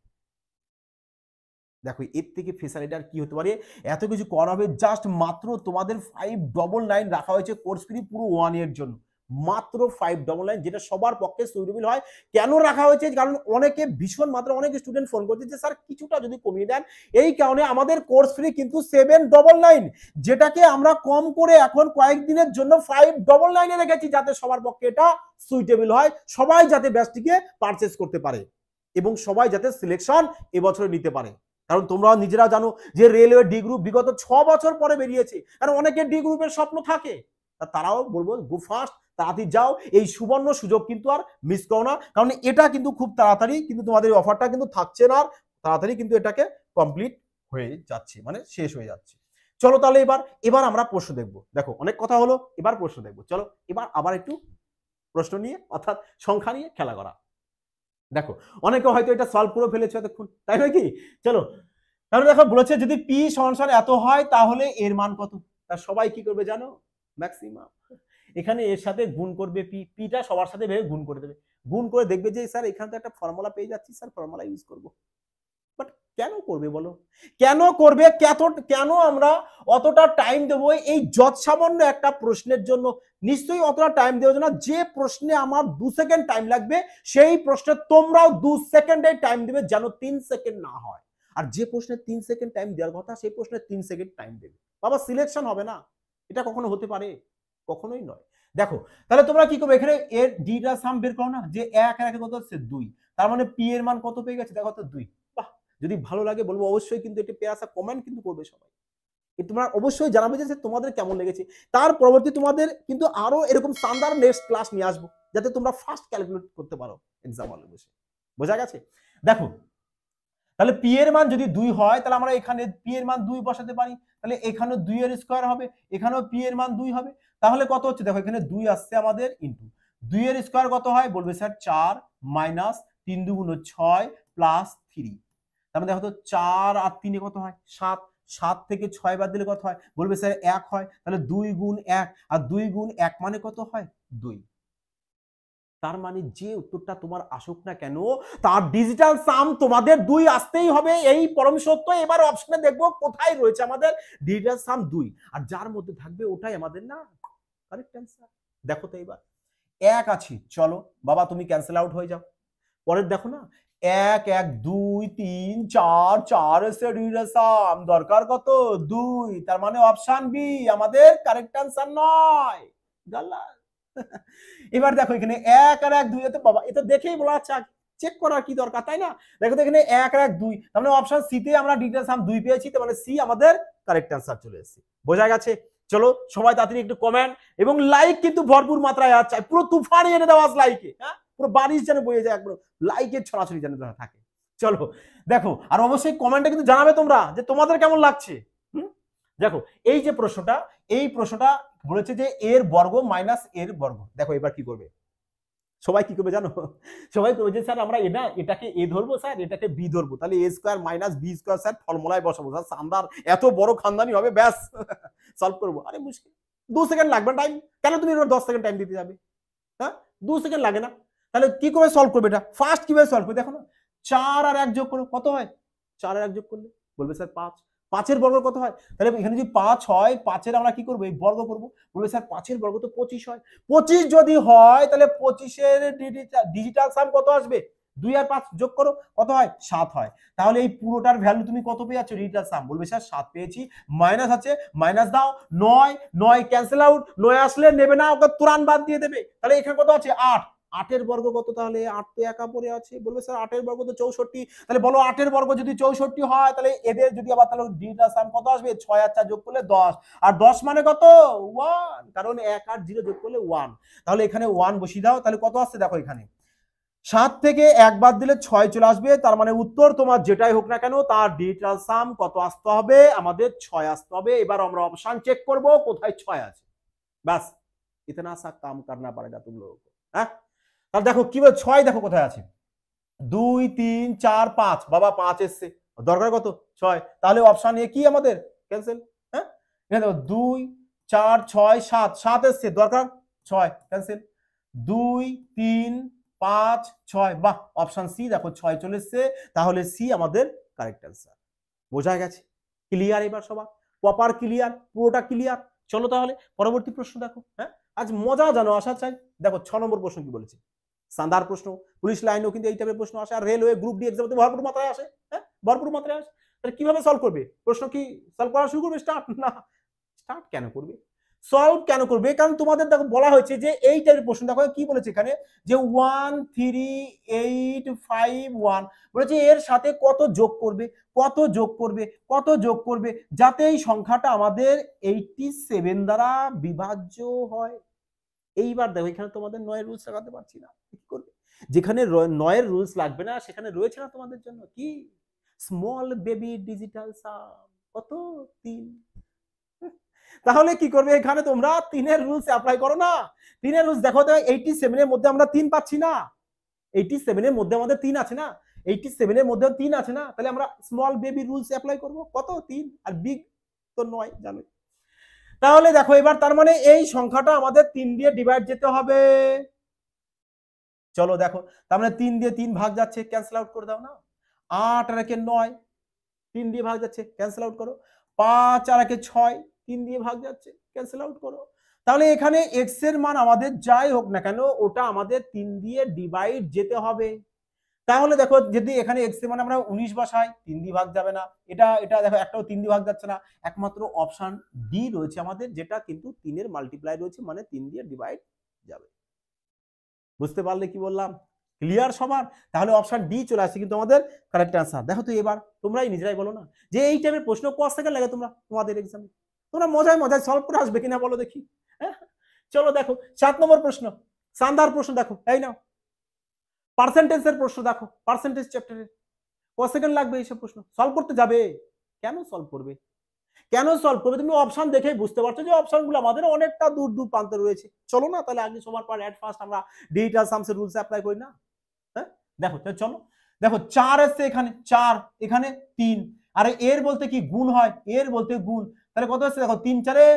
দেখো এর থেকে ফেসিলিটি আর কি হতে পারে, এত কিছু করা হবে, জাস্ট মাত্র তোমাদের 599 রাখা হয়েছে কোর্স ফি পুরো 1 ইয়ার জন্য, মাত্র 599, যেটা সবার পক্ষে সুইটেবল হয়। কেন রাখা হয়েছে, কারণ অনেকে ভীষণ মাত্রা অনেক স্টুডেন্ট ফোন করছে যে স্যার কিছুটা যদি কমিয়ে দেন। এই কারণে আমাদের কোর্স ফি কিন্তু 799, যেটাকে আমরা কম করে এখন কয়েকদিনের জন্য 599 এ রেখেছি, যাতে সবার পক্ষে এটা সুইটেবল হয়, সবাই যাতে ব্যাচটিকে পারচেজ করতে পারে এবং সবাই যাতে সিলেকশন এবছরে নিতে পারে। কারণ তোমরা নিজেরা জানো যে রেলওয়ে ডি গ্রুপ বিগত 6 বছর পরে বেরিয়েছে, কারণ অনেকের ডি গ্রুপের স্বপ্ন থাকে, তারাও বলবো গো ফাস্ট, তাড়াতাড়ি যাও, এই সুবর্ণ সুযোগ কিন্তু আর মিস করো না, কারণ এটা কিন্তু খুব তাড়াতাড়ি কিন্তু তোমাদের অফারটা কিন্তু থাকছে না, তাড়াতাড়ি কিন্তু এটাকে কমপ্লিট হয়ে যাচ্ছে, মানে শেষ হয়ে যাচ্ছে। চলো তাহলে এবার আমরা প্রশ্ন দেখব। দেখো অনেক কথা হলো, এবার প্রশ্ন দেখবো। চলো এবার আবার একটু প্রশ্ন নিয়ে অর্থাৎ সংখ্যা নিয়ে খেলা করা। দেখো অনেকে হয়তো এটা সলভ করে ফেলেছে এতক্ষণ, তাই নয় কি? চলো তাহলে দেখো বলেছে যদি পি সমান এত হয় তাহলে এর মান কত। তা সবাই কি করবে জানো, ম্যাক্সিমাম এখানে এর সাথে গুণ করবে, পিটা সবার সাথে ভেবে গুণ করে দেবে, গুণ করে দেখবে যে স্যার এখানে তো একটা ফর্মুলা পেয়ে যাচ্ছি, স্যার ফর্মুলা ইউজ করব। বাট কেন করবে বলো, কেন করবে? কেন আমরা অতটা টাইম দেবো এই যৎ সামান্য একটা প্রশ্নের জন্য? নিশ্চয়ই অতটা টাইম দেবো না। যে প্রশ্নে আমার 2 সেকেন্ড টাইম লাগবে সেই প্রশ্নে তোমরাও 2 সেকেন্ডে টাইম দেবে, যেন 3 সেকেন্ড না হয়। আর যে প্রশ্নে 3 সেকেন্ড টাইম দেওয়ার কথা সেই প্রশ্নে 3 সেকেন্ড টাইম দেবে। বাবা সিলেকশন হবে না, এটা কখনো হতে পারে? কখনোই নয়। দেখো তাহলে তোমরা কি করবে, এখানে এর ডিটা সাম বের করো না, যে 1 আর 1 কত হচ্ছে 2, তার মানে পি এর মান কত পেয়ে গেছে দেখো তো 2। বাহ, যদি ভালো লাগে বলবো অবশ্যই কিন্তু এটা পেয়ে আসা কমেন্ট কিন্তু করবে সবাই। তোমরা অবশ্যই জানাবে যে তোমাদের কেমন লেগেছে। তার পরবর্তী তোমাদের কিন্তু আরো এরকম শানদার নেক্সট ক্লাস নিয়ে আসবো, যাতে তোমরা ফার্স্ট ক্যালকুলেট করতে পারো এক্সাম হলে বসে। বোঝা গেছে? দেখো তাহলে পি এর মান যদি 2 হয় তাহলে আমরা এখানে পি এর মান 2 বসাতে পারি, তাহলে এখানেও 2 এর স্কয়ার হবে, এখানেও পি এর মান 2 হবে। তাহলে কত হচ্ছে দেখো, এখানে 2 আসছে আমাদের ইনটু 2 এর স্কয়ার কত হয় বলবে স্যার 4 মাইনাস 3 2 6 প্লাস 3। তার মানে দেখো তো 4 আর 3 কত হয় 7, 7 থেকে 6 বাদ দিলে কত হয় বলবে স্যার 1 হয়। তাহলে 2 গুণ 1 আর 2 গুণ 1 মানে কত হয় 2। তার মানে যে উত্তরটা তোমার আসুক না কেন তার ডিজিটাল সাম তোমাদের 2 আসতেই হবে, এই পরম সত্য। এবার অপশনে দেখবো কোথায় রয়েছে আমাদের ডিজিটাল সাম 2, আর যার মধ্যে থাকবে ওটাই আমাদের না কারেক্ট অ্যান্সার। দেখো তো এবার 1 আছে, চলো বাবা তুমি ক্যান্সেল আউট হয়ে যাও। পরের দেখো না 1 1 2 3 4 4 এসে ডিজিটাল সাম দরকার কত 2, তার মানে অপশন বি আমাদের কারেক্ট অ্যান্সার নয়, গালাত। এবার দেখো এখানে 1 আর 1 2, এত বাবা এটা দেখেই বলা যাচ্ছে চেক করার কি দরকার, তাই না? দেখো তো এখানে 1 আর 1 2, তার মানে অপশন সি তে আমরা ডিজিটাল সাম 2 পেয়েছি, তার মানে সি আমাদের কারেক্ট অ্যান্সার চলে এসেছে। বোঝা গেছে? চলো সবাই তাড়াতাড়ি একটু কমেন্ট এবং লাইক কিন্তু ভরপুর মাত্রায় আছে, পুরো তুফান এনে দেওয়া লাইকে, হ্যাঁ পুরো বারিশ যেন বয়ে যায়, একবার লাইকের ছড়াছড়ি যেন থাকে। চলো দেখো, আর অবশ্যই কমেন্টে কিন্তু জানাবে তোমরা যে তোমাদের কেমন লাগছে। দেখো এই যে প্রশ্নটা, এই প্রশ্নটা বলেছে যে এর বর্গ মাইনাস এর বর্গ। দেখো এবার কি করবে, সবাই কি করবে জানো? সবাই করবে যে স্যার আমরা এটাকে এ ধরবো স্যার, এটাকে বি ধরবো, তাহলে A square minus B square sir ফর্মুলায় বসাবো স্যার, সান্দার এত বড় খানদানি হবে, ব্যাস সলভ করবো। আরে মুশকিল, 2 সেকেন্ড লাগবে টাইম, কেন তুমি 10 সেকেন্ড টাইম দিতে যাবে? হ্যাঁ 2 সেকেন্ড লাগে না। তাহলে কি করে সলভ করবে এটা, ফার্স্ট কিভাবে সলভ করবে দেখো না, 4 আর 1 যোগ করো কত হয়, 4 আর 1 যোগ করলে বলবে স্যার 5, 5 এর বর্গ কত হয়, তাহলে এখানে যদি 5 হয় 5 এর আমরা কি করব এই বর্গ করব, বলবে স্যার 5 এর বর্গ তো 25 হয়, 25 যদি হয় তাহলে 25 এর ডিজিটাল সাম কত আসবে 2 আর 5 যোগ করো কত হয় 7 হয়। তাহলে এই পুরোটার ভ্যালু তুমি কত পেয়েছো ডিজিটাল সাম, বলবে স্যার 7 পেয়েছি, মাইনাস আছে মাইনাস দাও, 9 9 ক্যান্সেল আউট, 9 আসলে নেবে না, ওকে তুরান বাদ দিয়ে দেবে। তাহলে এখানে কত আছে 8, 8 এর বর্গ কত, তাহলে 8 তো একা পড়ে আছে, বলবে স্যার 8 এর বর্গ তো 64, তাহলে বলো 8 এর বর্গ যদি 64 হয় তাহলে এদের যদি আবার তাহলে ডিজিটাল সাম কত আসবে 6 আর 4 যোগ করলে 10, আর 10 মানে কত 1, কারণ 1 আর 0 যোগ করলে 1, তাহলে এখানে 1 বসিয়ে দাও, তাহলে কত আসছে দেখো এখানে 7 থেকে 1 বাদ দিলে 6 চলে আসবে, তার মানে উত্তর তোমার যেটাই হোক না কেন তার ডিজিটাল সাম কত আসতে হবে আমাদের 6 আসতে হবে। এবার আমরা অপশন চেক করব কোথায় 6 আছে, বাস ইতনা সা কাম করনা পড়েগা তুম লোগো কো। হ্যাঁ তাহলে দেখো কি বলে 6 দেখো কোথায় আছে, 2 3 4 5, বাবা 5 এসছে, দরকার কত 6, তাহলে অপশন এ কি আমাদের ক্যান্সেল। হ্যাঁ এখানে দেখো 2 4 6 7, 7 এসছে দরকার 6, ক্যান্সেল। 2 3 5 6, বাহ অপশন সি দেখো 6 চলে এসছে, তাহলে সি আমাদের কারেক্ট অ্যান্সার। বোঝা গেছে? ক্লিয়ার এবার সবার, প্রপার ক্লিয়ার, পুরোটা ক্লিয়ার। চলো তাহলে পরবর্তী প্রশ্ন দেখো। হ্যাঁ আজ মজা জানো আশা চাই। দেখো 6 নম্বর প্রশ্ন কি বলেছে, শানদার প্রশ্ন, পুলিশ লাইনেও কিন্তু এই টাইপের প্রশ্ন আসে, আর রেলওয়ে গ্রুপ ডি এক্সামে ভরপুর মাত্রায় আসে। হ্যাঁ ভরপুর মাত্রায় আসে। তাহলে কিভাবে সলভ করবে, প্রশ্ন কি সলভ করা শুরু করবে, স্টার্ট না, স্টার্ট কেন করবে, সলভ কেন করবে, কারণ তোমাদের দেখো বলা হয়েছে যে এই টাইপের প্রশ্ন। দেখো কি বলেছে এখানে যে 13851 বলেছে এর সাথে কত যোগ করবে, কত যোগ করবে, কত যোগ করবে, যাতে এই সংখ্যাটা আমাদের 87 দ্বারা বিভাজ্য হয়। এইবার দেখো এখানে তোমাদের 9 এর রুলস লাগাতে পারছি না, কি করবে, যেখানে 9 এর রুলস লাগবে না সেখানে রয়েছে না তোমাদের জন্য কি স্মল বেবি ডিজিটাল সাম কত 3। তাহলে কি করবে এখানে তোমরা 3 এর রুলস অ্যাপ্লাই করো না। 3 এর রুলস দেখো তো 87 এর মধ্যে আমরা 3 পাচ্ছি না, 87 এর মধ্যে আমাদের 3 আছে না, 87 এর মধ্যে 3 আছে না, তাহলে আমরা স্মল বেবি রুলস অ্যাপ্লাই করব কত 3, আর বিগ তো 9 জানো। তাহলে দেখো এবার তার মানে এই সংখ্যাটা আমাদের 3 দিয়ে ডিভাইড যেতে হবে। চলো দেখো তার মানে 3 দিয়ে 3 ভাগ যাচ্ছে, ক্যান্সেল আউট করে দাও না, 8 আর 1 9, তিন দিয়ে ভাগ যাচ্ছে, ক্যান্সেল আউট করো। 5 আর 1 6, 3 দিয়ে ভাগ যাচ্ছে, ক্যান্সেল আউট করো। তাহলে এখানে এক্স এর মান আমাদের যাই হোক না কেন ওটা আমাদের 3 দিয়ে ডিভাইড যেতে হবে। তাহলে দেখো যদি এখানে এক্স এর মান আমরা 19 বসাই, 3 দিয়ে ভাগ যাবে না। এটা এটা দেখো একটাও 3 দিয়ে ভাগ যাচ্ছে না। একমাত্র অপশন ডি রয়েছে আমাদের, যেটা কিন্তু 3 এর মাল্টিপ্লাই রয়েছে, মানে 3 দিয়ে ডিভাইড যাবে। বুঝতে পারলে কি বললাম? ক্লিয়ার সবার? তাহলে অপশন ডি চলে আসছে কিন্তু আমাদের কারেক্ট আনসার। দেখো তো এবার তোমরাই নিজেরাই বলো না যে এই টাইপের প্রশ্ন কত সেকেন্ড লাগে তোমাদের এক্সামে? তোমরা মজায় মজায় সলভ করে আসবে কিনা বলো দেখি। হ্যাঁ, চলো দেখো 7 নম্বর প্রশ্ন, শানদার প্রশ্ন। দেখো এই নাও পার্সেন্টেজের প্রশ্ন, দেখো পার্সেন্টেজ চ্যাপ্টারে কত সেকেন্ড লাগবে এইসব প্রশ্ন সলভ করতে যাবে? কেন সলভ করবে? কেন সলভ করবে? তুমি অপশন দেখেই বুঝতে পারছো যে অপশনগুলো আমাদের অনেকটা দূর দূর প্রান্তে রয়েছে। চলো না তাহলে আগে সবার পর এট ফার্স্ট আমরা ডিজিটাল সামসের রুলস অ্যাপ্লাই করি না? হ্যাঁ দেখো চলো, দেখো 4 এসছে এখানে, 4 এখানে 3, আরে এর বলতে কি গুণ হয়, এর বলতে গুণ। তাহলে কত আসছে দেখো 3 4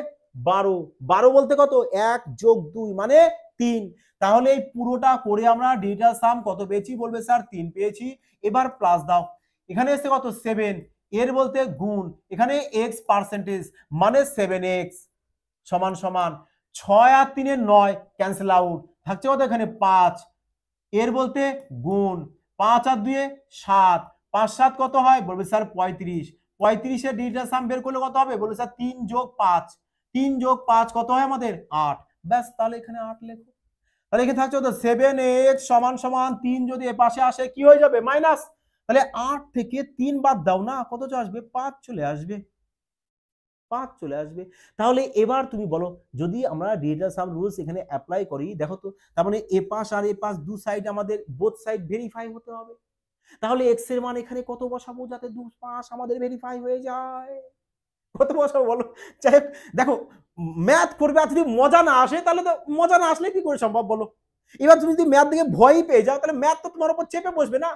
12, 12 বলতে কত 1 যোগ 2 মানে 3। তাহলে এই পুরোটা করে আমরা ডিজিটাল সাম কত পেয়েছি? বলবে স্যার 3 পেয়েছি। এবার প্লাস দাও, এখানে এসছে কত 7, এর বলতে গুণ, এখানে এক্স পার্সেন্টেজ মানে 7x সমান সমান 6 আর 3 9 ক্যান্সেল আউট, থাকছে কত এখানে 5, এর বলতে গুণ, 5 আর 2 7, 5 7 কত হয়? বলবে স্যার 35, 35 এর ডিজিটাল সাম বের করলে কত হবে? বলবে স্যার 3 যোগ 5, 3 যোগ 5 কত হয় আমাদের? 8। ব্যাস, তাহলে এখানে 8 লেখো। তাহলে এখানে থাকছে কত 7x সমান সমান 3 যদি এ পাশে আসে কি হয়ে যাবে? মাইনাস। তাহলে 8 থেকে 3 বাদ দাও না, কত আসবে? 5 চলে আসবে, 5 চলে আসবে। তাহলে এবার তুমি বলো যদি আমরা ডিজিটাল সাম রুলস এখানে অ্যাপ্লাই করি, দেখো তো তার মানে এ পাশ আর এ পাশ দু সাইড আমাদের বোথ সাইড ভেরিফাই হতে হবে। তাহলে এক্স এর মান এখানে কত বসাবো যাতে দু পাশ আমাদের ভেরিফাই হয়ে যায়? কত বসাবো বলো? যাই হোক দেখো ম্যাথ করবে আর যদি মজা না আসে তাহলে তো, মজা না আসলে কি করে সম্ভব বলো? এবার তুমি যদি ম্যাথ দেখে ভয়ই পেয়ে যাও তাহলে ম্যাথ তো তোমার উপর চেপে বসবে না।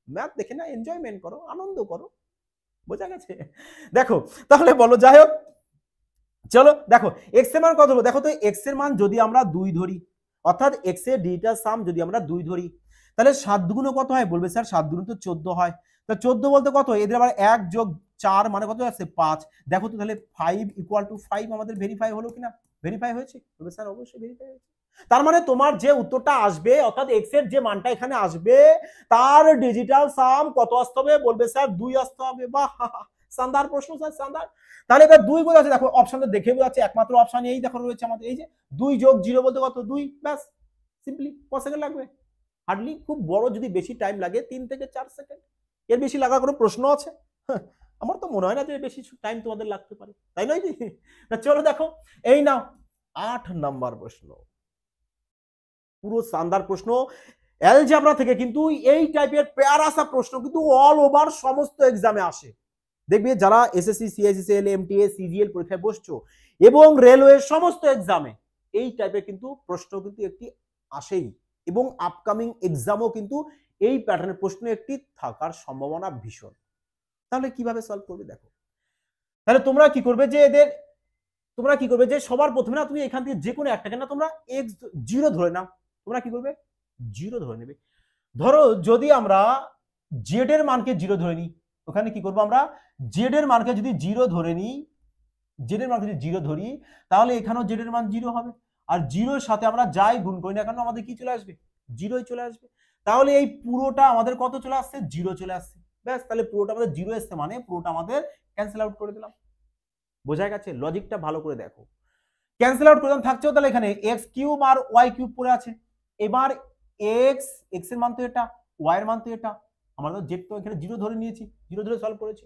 ম্যাথ দেখে না এনজয়মেন্ট করো, আনন্দ করো। বোঝা গেছে? দেখো তাহলে বলো, যাই হোক চলো দেখো এক্স এর মান কত হলো? দেখো তো এক্স এর মান যদি আমরা 2 ধরি, অর্থাৎ এক্স এর ডিজিটাল সাম যদি আমরা 2 ধরি, তাহলে 7 দুগুণে কত হয়? বলবে স্যার 7 দুগুণে তো 14 হয়। তো 14 বলতে কত? এদের আবার 1 যোগ 4 মানে কত আসছে? 5। দেখো তো তাহলে 5 ইকুয়াল টু 5 আমাদের ভেরিফাই হলো কিনা? ভেরিফাই হয়েছে? বলবে স্যার অবশ্যই ভেরিফাই হয়েছে। তার মানে তোমার যে উত্তরটা আসবে, অর্থাৎ এক্স এর যে মানটা এখানে আসবে তার ডিজিটাল সাম কত আসতে হবে? বলবে স্যার 2 আসতে হবে। বাহ, শানদার প্রশ্ন স্যার, শানদার। তাহলে এবার 2 বোঝা যাচ্ছে, দেখো অপশনটা দেখে বোঝা যাচ্ছে একমাত্র অপশন এই দেখো রয়েছে আমাদের, এই যে 2 যোগ 0 বলতে কত? 2। ব্যাস, সিম্পলি কত সেকেন্ড লাগবে? হার্ডলি, খুব বড় যদি বেশি টাইম লাগে 3 থেকে 4 সেকেন্ড। এর বেশি লাগার কোনো প্রশ্ন আছে? আমার তো মনে হয় না যে বেশি টাইম তোমাদের লাগতে পারে, তাই নয় কি? চলো দেখো এই নাও 8 নাম্বার প্রশ্ন, পুরো শানদার প্রশ্ন। অ্যালজেব্রা থেকে কিন্তু এই টাইপের প্যারাসা প্রশ্ন কিন্তু অল ওভার সমস্ত এক্সামে আসে। দেখবে যারা এসএসসি, সিএসসিএল, এমটিএস, সিজিএল পরীক্ষায় বসছো এবং রেলওয়ে সমস্ত এক্সামে এই টাইপের কিন্তু প্রশ্ন কিন্তু একটি আসেই, এবং আপকামিং এক্সামও কিন্তু এই প্যাটার্নের প্রশ্ন একটি থাকার সম্ভাবনা ভীষণ। তাহলে কিভাবে সলভ করবে দেখো। তাহলে তোমরা কি করবে যে সবার প্রথমে না তুমি এখান থেকে যে কোনো একটাকে না তোমরা এক্স 0 ধরে নাও। তোমরা কি করবে? 0 ধরে নেবে। ধরো যদি আমরা জেড এর মানকে 0 ধরে নিই, ওখানে কি করবো আমরা? জেড এর মানকে যদি 0 ধরে নিই, জেড এর মানকে যদি 0 ধরি, তাহলে এখানেও জেড এর মান 0 হবে। আর 0 এর সাথে আমরা যাই গুণ করি না কেন আমাদের কি চলে আসবে? 0ই চলে আসবে। তাহলে এই পুরোটা আমাদের কত চলে আসছে? 0 চলে আসছে। ব্যাস, তাহলে পুরোটা আমাদের 0 আসছে, মানে পুরোটা আমাদের ক্যান্সেল আউট করে দিলাম। বোঝা গেছে? লজিকটা ভালো করে দেখো। ক্যান্সেল আউট করে দিলাম, থাকছেও তাহলে এখানে এক্স কিউব আর ওয়াই কিউব পড়ে আছে। এবার এক্স এর মান তো এটা, ওয়াই এর মান তো এটা, আমরা তো জেড তো এখানে 0 ধরে নিয়েছি, 0 ধরে সলভ করেছি।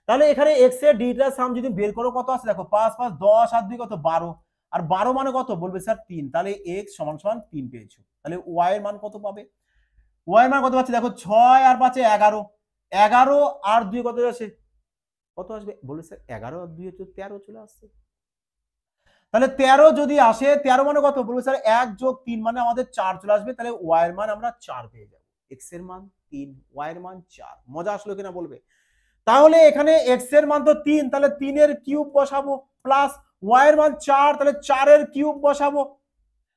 তাহলে এখানে এক্স এর ডিজিটাল সাম যদি বের করো কত আছে দেখো, 5 5 10 আর 2 কত? 12। আর 12 মানে কত? বলবে স্যার 3। তাহলে এক্স সমান সমান 3 পেয়েছো। তাহলে ওয়াই এর মান কত পাবে? ওয়াই এর মান কত পাচ্ছে দেখো, 6 আর 5 11, 11 আর 2 কত আছে? কত আসবে? বলবে স্যার 11 আর 2 13 চলে আসছে। তাহলে 13 যদি আসে, 13 মানে কত? বলবো স্যার 1 যোগ 3 মানে আমাদের 4 চলে আসবে। তাহলে ওয়াই এর মান আমরা 4 পেয়ে যাবো। এক্স এর মান 3, ওয়াই এর মান 4। মজা আসলো কিনা বলবে। তাহলে এখানে এক্স এর মান তো 3, তাহলে 3 এর কিউব বসাবো, প্লাস ওয়াই এর মান 4, তাহলে 4 এর কিউব বসাবো।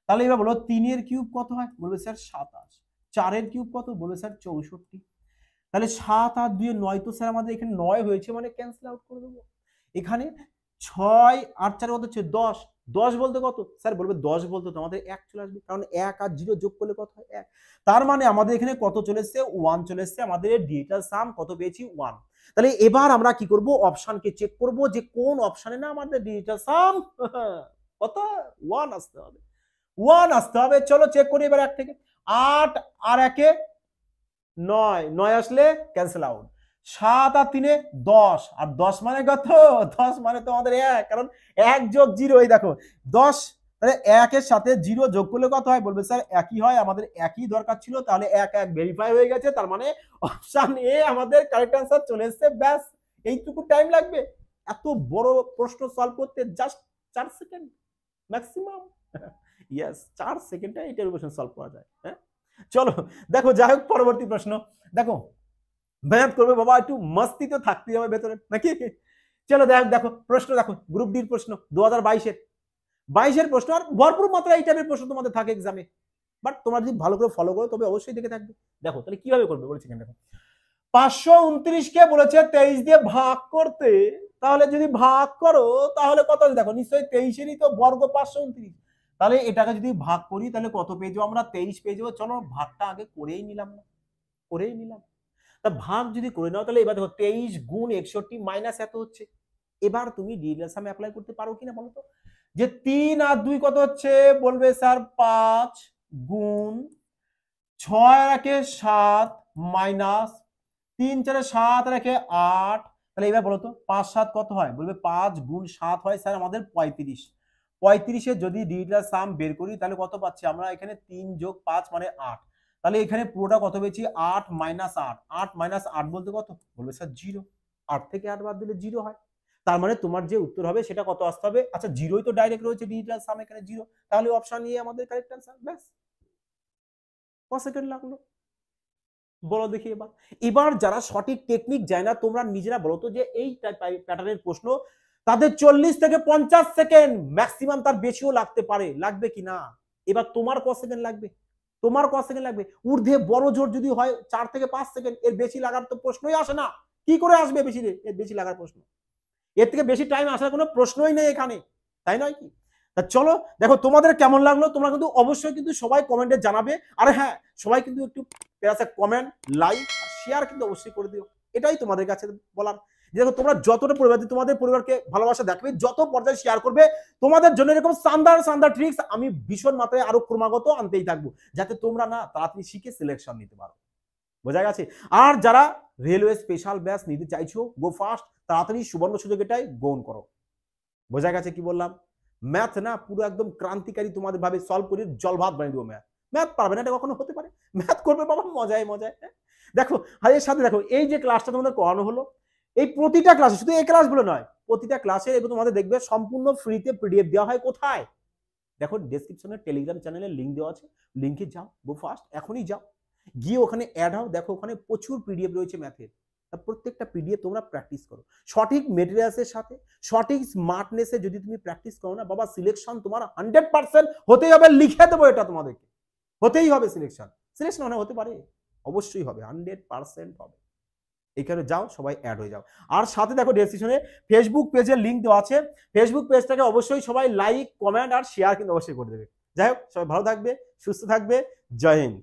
তাহলে এবার বলো 3 এর কিউব কত হয়? বলবে স্যার 27। 4 এর কিউব কত? বলবে স্যার 64। তাহলে 7 আর 2 9, তো স্যার আমাদের এখানে 9 হয়েছে, মানে ক্যান্সেল আউট করে দেবো। এখানে 6 আর 4 কত হচ্ছে 10, 10 বলতে কত স্যার বলবে 10 বলতে তো আমাদের 1 চলে আসবে, কারণ 1 আর 0 যোগ করলে কত হয় 1। তার মানে আমাদের এখানে কত চলে এসেছে 1 চলে এসেছে, আমাদের ডিজিটাল সাম কত পেয়েছি 1। তাহলে এবার আমরা কি করব, অপশনকে চেক করব যে কোন অপশনে না আমাদের ডিজিটাল সাম কত 1 আসতে হবে, 1 আসতে হবে। চলো চেক করি এবার 1 থেকে 8 আর 1 এ 9, 9 আসলে ক্যান্সেল আউট। 7 আর 3 এ 10, আর 10 মানে কত 10 মানে তো আমাদের 1, কারণ 1 যোগ 0, এই দেখো 10, তাহলে 1 এর সাথে 0 যোগ করলে কত হয়, বলবে স্যার একই হয়, আমাদের একই দরকার ছিল, তাহলে 1 1 ভেরিফাই হয়ে গেছে, তার মানে অপশন এ আমাদের কারেক্ট आंसर চলে এসেছে। ব্যাস এইটুকু টাইম লাগবে এত বড় প্রশ্ন সলভ করতে, জাস্ট 4 সেকেন্ড ম্যাক্সিমাম। ইয়েস 4 সেকেন্ডে এই ডেরিভেশন সলভ করা যায়। হ্যাঁ চলো দেখো, যাই হোক পরবর্তী প্রশ্ন দেখো, ম্যাথ করবে বাবা, একটু মস্তি তো থাকতেই হবে ভেতরে নাকি। চলো দেখো প্রশ্ন, দেখো গ্রুপ ডির প্রশ্ন 2022-এর প্রশ্ন, আর ভরপুর মাত্রায় এই টাইপের প্রশ্ন তোমাদের থাকে এক্সামে, বাট তোমরা যদি ভালো করে ফলো করো তবে অবশ্যই দেখে থাকবে। দেখো তাহলে কিভাবে করবে বলেছি, দেখো 529 কে বলেছে 23 দিয়ে ভাগ করতে, তাহলে যদি ভাগ করো তাহলে কত আছে, দেখো নিশ্চয়ই 23-এরই তো বর্গ 529, তাহলে এটাকে যদি ভাগ করি তাহলে কত পেয়ে যাবো আমরা, 23 পেয়ে যাবো। চলো ভাগটা আগে করেই নিলাম, না করেই নিলাম, তা ভাগ যদি করে নাও তাহলে এবার দেখো 23 গুণ 61 মাইনাস এত হচ্ছে। এবার তুমি ডিজিটাল সাম অ্যাপ্লাই করতে পারো কিনা বলো তো, যে 3 আর 2 কত হচ্ছে, বলবে স্যার 5 গুণ 6 আর 1 7 মাইনাস 3 4 7 আর 1 8, তাহলে এবার বলো তো 5 7 কত হয়, বলবে 5 গুণ 7 হয় স্যার আমাদের 35, 35 এর যদি ডিজিটাল সাম বের করি তাহলে কত পাচ্ছি আমরা, এখানে 3 যোগ 5 মানে 8, তাহলে এখানে পুরোটা কত পেয়েছি 8 মাইনাস 8, 8 মাইনাস 8 বলতে কত, বলবে স্যার 0, 8 থেকে 8 বাদ দিলে 0 হয়, তার মানে তোমার যে উত্তর হবে সেটা কত আসতে হবে, আচ্ছা 0ই তো ডাইরেক্ট রয়েছে ডিজিটাল সাম এখানে 0, তাহলে অপশন এ আমাদের কারেক্ট आंसर। ব্যাস কত সেকেন্ড লাগলো বলো দেখি। এবার এবার যারা সঠিক টেকনিক যায় না, তোমরা নিজেরা বলো তো, যে এই প্যাটার্নের প্রশ্ন তাদের 40 থেকে 50 সেকেন্ড ম্যাক্সিমাম, তার বেশিও লাগতে পারে, লাগবে কি না, এবার তোমার কত সেকেন্ড লাগবে, তোমার কত সেকেন্ড লাগবে, ঊর্ধ্বে বড় জোর যদি হয় 4 থেকে 5 সেকেন্ড, এর বেশি লাগার তো প্রশ্নই আসে না, কি করে আসবে বেশি, এর বেশি লাগার প্রশ্ন, এর থেকে বেশি টাইম আসার কোনো প্রশ্নই নেই এখানে, তাই নয় কি। তা চলো দেখো তোমাদের কেমন লাগলো, তোমরা কিন্তু অবশ্যই কিন্তু সবাই কমেন্টে জানাবে, আর হ্যাঁ সবাই কিন্তু একটু কমেন্ট লাইক আর শেয়ার কিন্তু অবশ্যই করে দিও, এটাই তোমাদের কাছে বলার। দেখো তোমরা যতটা পরিবার, তোমাদের পরিবারকে ভালোবাসা দেখাবে, যত পর্যায়ে শেয়ার করবে, তোমাদের জন্য এরকম শানদার ট্রিক্স আমি ভীষণ মাত্রায় আরো ক্রমাগত আনতেই থাকবো, যাতে তোমরা না তাড়াতাড়ি শিখে সিলেকশন নিতে পারো, বোঝা গেছে। আর যারা রেলওয়ে স্পেশাল ব্যাচ নিতে চাইছো, গো ফাস্ট, তাড়াতাড়ি সুবর্ণ সুযোগ এটাই গ্রহণ করো, বোঝা গেছে কি বললাম। ম্যাথ না পুরো একদম ক্রান্তিকারী, তোমাদের ভাবে সলভ করে জল ভাত বানিয়ে দেবো। ম্যাথ ম্যাথ পারবে না এটা কখনো হতে পারে, ম্যাথ করবে বাবা মজায় মজায়। দেখো আর এর সাথে দেখো এই যে ক্লাসটা তোমাদের করানো হলো, এই প্রতিটা ক্লাসে, শুধু এই ক্লাসগুলো নয়, প্রতিটা ক্লাসে এগুলো তোমাদের দেখবে সম্পূর্ণ ফ্রিতে পিডিএফ দেওয়া হয়। কোথায় দেখো, ডেসক্রিপশনে টেলিগ্রাম চ্যানেলের লিঙ্ক দেওয়া আছে, লিঙ্কে যাও, গো ফাস্ট, এখনই যাও, গিয়ে ওখানে অ্যাড হও, দেখো ওখানে প্রচুর পিডিএফ রয়েছে ম্যাথের, প্রত্যেকটা পিডিএফ তোমরা প্র্যাকটিস করো সঠিক মেটেরিয়ালসের সাথে, সঠিক স্মার্টনেসে যদি তুমি প্র্যাকটিস করো না বাবা, সিলেকশন তোমার 100% হতেই হবে, লিখে দেবো এটা তোমাদেরকে, হতেই হবে সিলেকশন, সিলেকশন মানে হতে পারে, অবশ্যই হবে, 100% হবে। এখানে যাও সবাই অ্যাড হয়ে যাও। আর সাথে দেখো ডেসক্রিপশনে ফেসবুক পেজের লিঙ্ক দেওয়া আছে, ফেসবুক পেজটাকে অবশ্যই সবাই লাইক কমেন্ট আর শেয়ার কিন্তু অবশ্যই করে দেবে। যাই হোক সবাই ভালো থাকবে, সুস্থ থাকবে, জয় হিন্দ।